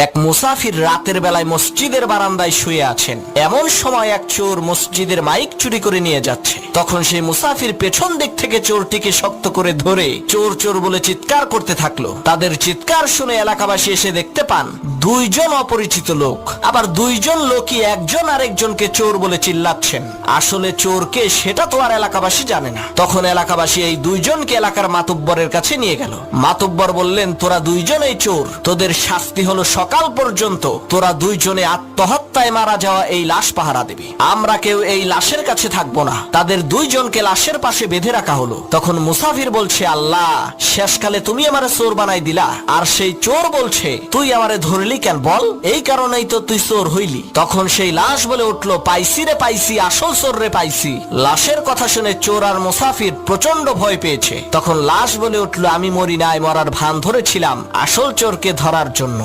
এক মুসাফির রাতের বেলায় মসজিদের বারান্দায় শুয়ে আছেন। এমন সময় এক চোর মসজিদের মাইক চুরি করে নিয়ে যাচ্ছে। তখন সেই মুসাফির পেছন দিক থেকে চোরটিকে শক্ত করে ধরে চোর চোর বলে চিৎকার করতে থাকলো। তাদের চিৎকার শুনে এলাকাবাসী এসে দেখতে পান দুইজন অপরিচিত লোক, আবার দুইজন লোকই একজন আরেকজনকে চোর বলে চিল্লাচ্ছেন। আসলে চোরকে সেটা তো আর এলাকাবাসী জানে না। তখন এলাকাবাসী এই দুইজনকে এলাকার মাতুব্বরের কাছে নিয়ে গেল। মাতুব্বর বললেন, তোরা দুইজনেই চোর, তোদের শাস্তি হলো সকাল পর্যন্ত তোরা দুইজনে আত্মহত্যায় মারা যাওয়া এই লাশ পাহারা দিবি। আমরা কেউ এই লাশের কাছে থাকবো না। তাদের দুইজনকে লাশের পাশে বেঁধে রাখা হলো। তখন মুসাফির বলছে, আল্লাহ, শেষকালে তুমি আমারে চোর বানাই দিলা। আর সেই চোর বলছে, তুই আমারে ধরলি কেন বল? এই কারণেই তো তুই চোর হইলি। তখন সেই লাশ বলে উঠলো, পাইছি রে পাইছি, আসল চোর রে পাইছি। লাশের কথা শুনে চোর আর মুসাফির প্রচন্ড ভয় পেয়েছে। তখন লাশ বলে উঠলো, আমি মরি নাই, মরার ভান ধরেছিলাম আসল চোরকে ধরার জন্য।